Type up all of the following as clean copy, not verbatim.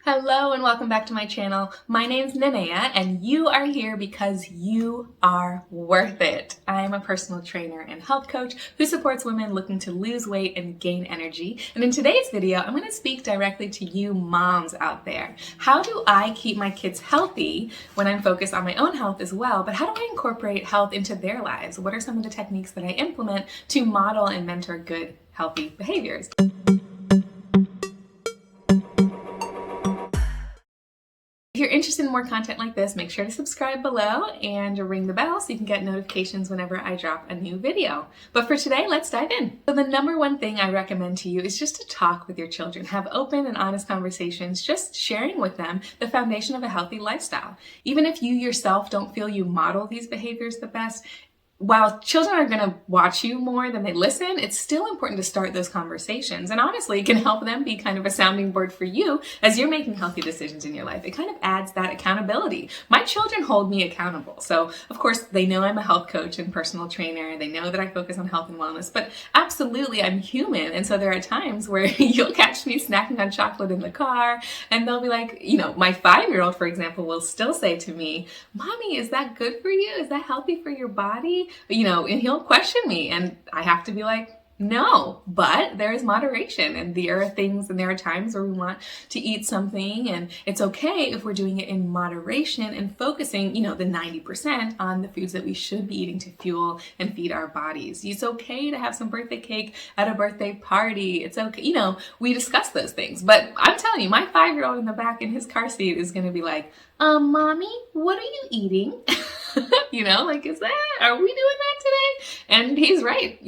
Hello and welcome back to my channel. My name's Nanea and you are here because you are worth it. I am a personal trainer and health coach who supports women looking to lose weight and gain energy. And in today's video, I'm going to speak directly to you moms out there. How do I keep my kids healthy when I'm focused on my own health as well? But how do I incorporate health into their lives? What are some of the techniques that I implement to model and mentor good, healthy behaviors? If you're interested in more content like this, make sure to subscribe below and ring the bell so you can get notifications whenever I drop a new video. But for today, let's dive in. So the number one thing I recommend to you is just to talk with your children. Have open and honest conversations, just sharing with them the foundation of a healthy lifestyle. Even if you yourself don't feel you model these behaviors the best, while children are going to watch you more than they listen, it's still important to start those conversations. And honestly, it can help them be kind of a sounding board for you as you're making healthy decisions in your life. It kind of adds that accountability. My children hold me accountable. So of course, they know I'm a health coach and personal trainer. They know that I focus on health and wellness, but absolutely I'm human. And so there are times where you'll catch me snacking on chocolate in the car and they'll be like, my 5-year-old, for example, will still say to me, "Mommy, is that good for you? Is that healthy for your body?" And he'll question me and I have to be like, no, but there is moderation and there are things and there are times where we want to eat something and it's okay if we're doing it in moderation and focusing, the 90% on the foods that we should be eating to fuel and feed our bodies. It's okay to have some birthday cake at a birthday party. It's okay, we discuss those things, but I'm telling you, my 5-year-old in the back in his car seat is going to be like, "Mommy, what are you eating?" Are we doing that today? And he's right,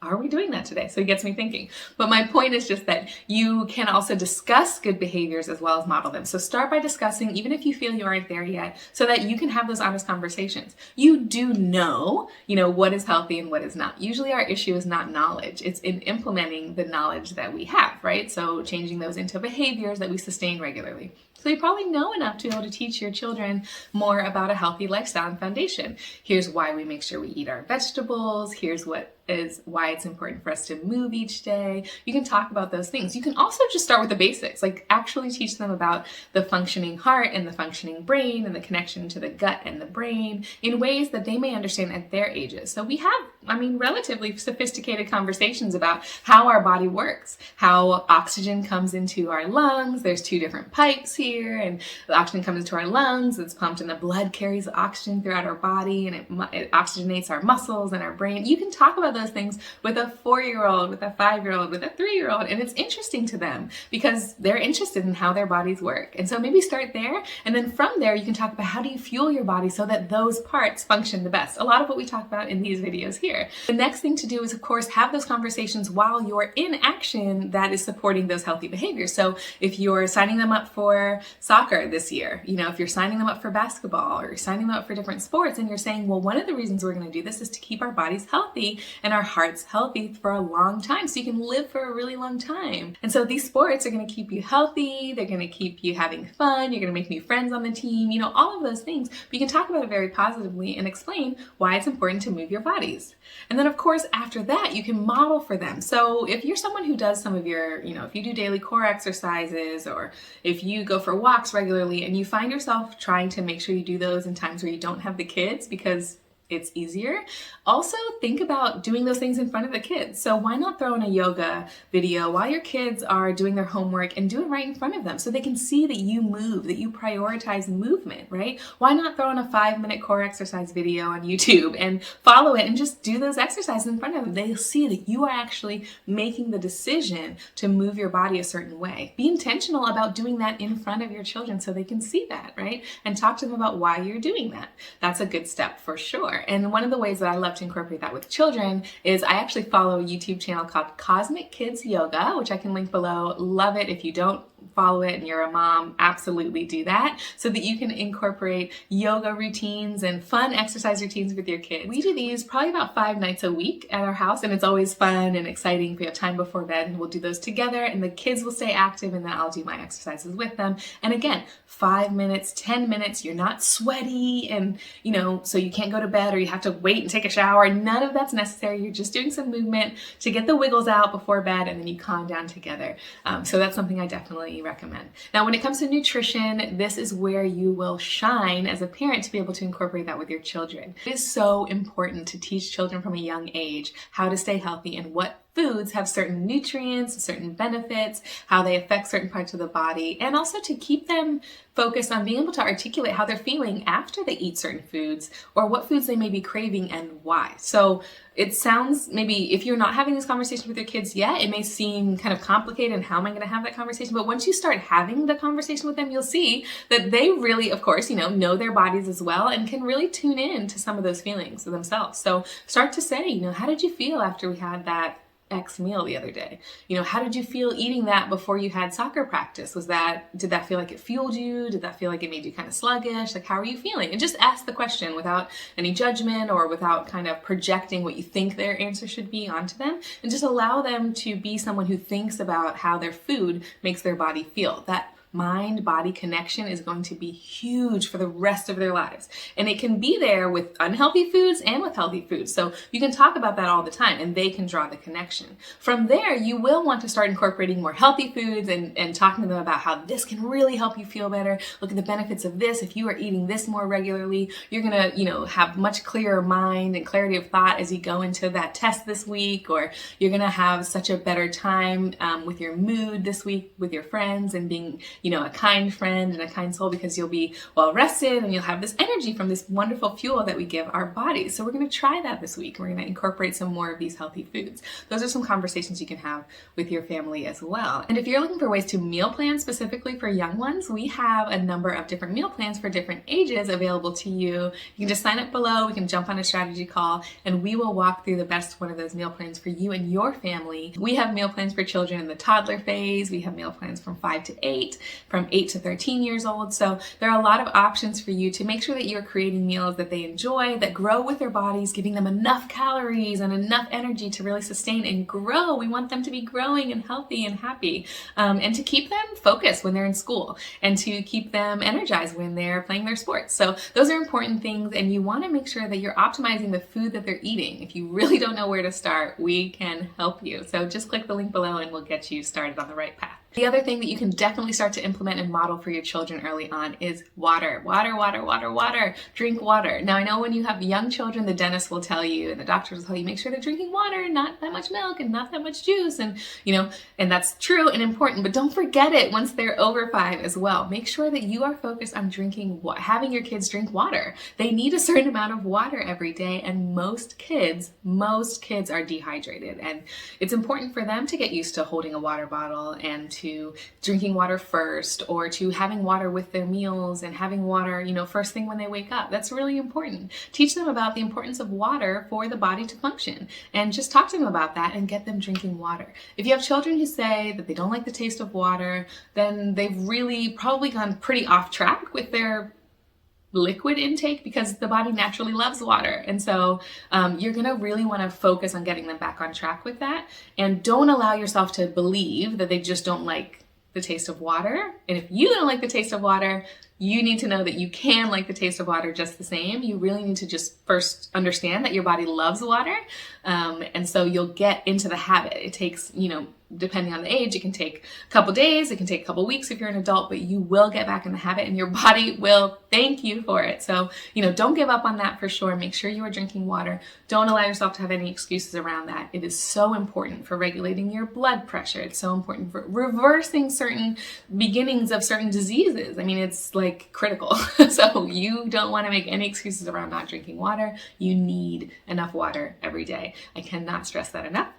are we doing that today? So he gets me thinking. But my point is just that you can also discuss good behaviors as well as model them. So start by discussing, even if you feel you aren't there yet, so that you can have those honest conversations. You do know, what is healthy and what is not. Usually our issue is not knowledge. It's in implementing the knowledge that we have, right? So changing those into behaviors that we sustain regularly. So you probably know enough to be able to teach your children more about a healthy lifestyle and foundation. Here's why we make sure we eat our vegetables. Here's why it's important for us to move each day. You can talk about those things. You can also just start with the basics, like actually teach them about the functioning heart and the functioning brain and the connection to the gut and the brain in ways that they may understand at their ages. So we have, relatively sophisticated conversations about how our body works, how oxygen comes into our lungs. There's 2 different pipes here, and the oxygen comes into our lungs, it's pumped, and the blood carries the oxygen throughout our body, and it oxygenates our muscles and our brain. You can talk about those things with a 4-year-old, with a 5-year-old, with a 3-year-old, and it's interesting to them because they're interested in how their bodies work. And so maybe start there, and then from there you can talk about how do you fuel your body so that those parts function the best. A lot of what we talk about in these videos here. The next thing to do is, of course, have those conversations while you're in action that is supporting those healthy behaviors. So if you're signing them up for soccer this year, if you're signing them up for basketball or you're signing them up for different sports and you're saying, well, one of the reasons we're going to do this is to keep our bodies healthy and our hearts healthy for a long time so you can live for a really long time. And so these sports are going to keep you healthy, they're going to keep you having fun, you're going to make new friends on the team, all of those things. But you can talk about it very positively and explain why it's important to move your bodies. And then of course, after that, you can model for them. So if you're someone who does some of your, if you do daily core exercises or if you go for walks regularly and you find yourself trying to make sure you do those in times where you don't have the kids because it's easier. Also think about doing those things in front of the kids. So why not throw in a yoga video while your kids are doing their homework and do it right in front of them so they can see that you move, that you prioritize movement, right? Why not throw in a 5-minute core exercise video on YouTube and follow it and just do those exercises in front of them? They'll see that you are actually making the decision to move your body a certain way. Be intentional about doing that in front of your children so they can see that, right? And talk to them about why you're doing that. That's a good step for sure. And one of the ways that I love to incorporate that with children is I actually follow a YouTube channel called Cosmic Kids Yoga, which I can link below. Love it. If you don't follow it and you're a mom, absolutely do that so that you can incorporate yoga routines and fun exercise routines with your kids. We do these probably about 5 nights a week at our house, and it's always fun and exciting. We have time before bed and we'll do those together, and the kids will stay active and then I'll do my exercises with them. And again, 5 minutes, 10 minutes, you're not sweaty and so you can't go to bed or you have to wait and take a shower. None of that's necessary. You're just doing some movement to get the wiggles out before bed, and then you calm down together. So that's something I definitely definitely recommend. Now, when it comes to nutrition, this is where you will shine as a parent to be able to incorporate that with your children. It is so important to teach children from a young age how to stay healthy and what foods have certain nutrients, certain benefits, how they affect certain parts of the body, and also to keep them focused on being able to articulate how they're feeling after they eat certain foods or what foods they may be craving and why. So it sounds, maybe if you're not having this conversation with your kids yet, it may seem kind of complicated and how am I going to have that conversation? But once you start having the conversation with them, you'll see that they really, of course, know their bodies as well and can really tune in to some of those feelings themselves. So start to say, how did you feel after we had that X meal the other day? How did you feel eating that before you had soccer practice? Did that feel like it fueled you? Did that feel like it made you kind of sluggish? Like, how are you feeling? And just ask the question without any judgment or without kind of projecting what you think their answer should be onto them, and just allow them to be someone who thinks about how their food makes their body feel. That mind-body connection is going to be huge for the rest of their lives. And it can be there with unhealthy foods and with healthy foods. So you can talk about that all the time and they can draw the connection. From there, you will want to start incorporating more healthy foods and talking to them about how this can really help you feel better. Look at the benefits of this. If you are eating this more regularly, you're going to, have much clearer mind and clarity of thought as you go into that test this week, or you're going to have such a better time with your mood this week with your friends and being a kind friend and a kind soul, because you'll be well rested and you'll have this energy from this wonderful fuel that we give our bodies. So we're going to try that this week. We're going to incorporate some more of these healthy foods. Those are some conversations you can have with your family as well. And if you're looking for ways to meal plan specifically for young ones, we have a number of different meal plans for different ages available to you. You can just sign up below. We can jump on a strategy call and we will walk through the best one of those meal plans for you and your family. We have meal plans for children in the toddler phase. We have meal plans from 5 to 8. From 8 to 13 years old. So there are a lot of options for you to make sure that you're creating meals that they enjoy, that grow with their bodies, giving them enough calories and enough energy to really sustain and grow. We want them to be growing and healthy and happy, and to keep them focused when they're in school and to keep them energized when they're playing their sports. So those are important things, and you want to make sure that you're optimizing the food that they're eating. If you really don't know where to start, we can help you. So just click the link below and we'll get you started on the right path. The other thing that you can definitely start to implement and model for your children early on is water. Water, water, water, water. Drink water. Now, I know when you have young children, the dentist will tell you and the doctors will tell you, make sure they're drinking water, not that much milk and not that much juice. And, and that's true and important, but don't forget it once they're over 5 as well. Make sure that you are focused on having your kids drink water. They need a certain amount of water every day, and most kids are dehydrated. And it's important for them to get used to holding a water bottle and to drinking water first, or to having water with their meals and having water, first thing when they wake up. That's really important. Teach them about the importance of water for the body to function, and just talk to them about that and get them drinking water. If you have children who say that they don't like the taste of water, then they've really probably gone pretty off track with their liquid intake, because the body naturally loves water. And so you're going to really want to focus on getting them back on track with that. And don't allow yourself to believe that they just don't like the taste of water. And if you don't like the taste of water, you need to know that you can like the taste of water just the same. You really need to just first understand that your body loves water. And so you'll get into the habit. It takes, depending on the age, it can take a couple days, it can take a couple weeks if you're an adult, but you will get back in the habit and your body will thank you for it. So, don't give up on that for sure. Make sure you are drinking water. Don't allow yourself to have any excuses around that. It is so important for regulating your blood pressure. It's so important for reversing certain beginnings of certain diseases. I mean, it's like critical. So you don't want to make any excuses around not drinking water. You need enough water every day. I cannot stress that enough.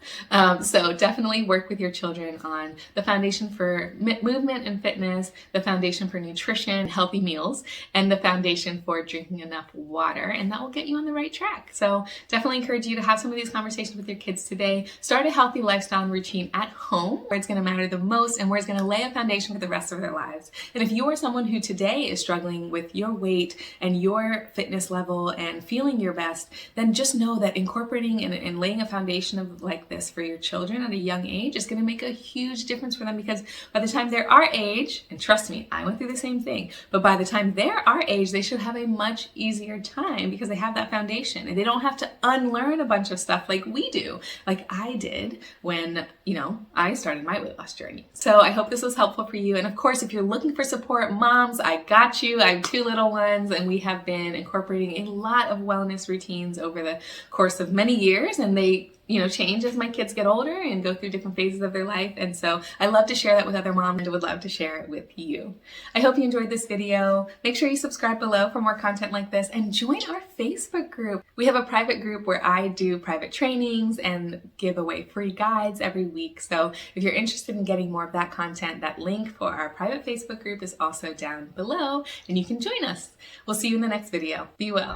So definitely work with your children on the foundation for movement and fitness, the foundation for nutrition, healthy meals, and the foundation for drinking enough water, and that will get you on the right track. So definitely encourage you to have some of these conversations with your kids today. Start a healthy lifestyle and routine at home, where it's going to matter the most and where it's going to lay a foundation for the rest of their lives. And if you are someone who today today is struggling with your weight and your fitness level and feeling your best, then just know that incorporating and laying a foundation of like this for your children at a young age is going to make a huge difference for them, because by the time they're our age, and trust me, I went through the same thing, but by the time they're our age, they should have a much easier time because they have that foundation and they don't have to unlearn a bunch of stuff like we do, like I did when, I started my weight loss journey. So I hope this was helpful for you. And of course, if you're looking for support, moms, I got you. I have 2 little ones, and we have been incorporating a lot of wellness routines over the course of many years, and they change as my kids get older and go through different phases of their life. And so I love to share that with other moms and would love to share it with you. I hope you enjoyed this video. Make sure you subscribe below for more content like this and join our Facebook group. We have a private group where I do private trainings and give away free guides every week. So if you're interested in getting more of that content, that link for our private Facebook group is also down below and you can join us. We'll see you in the next video. Be well.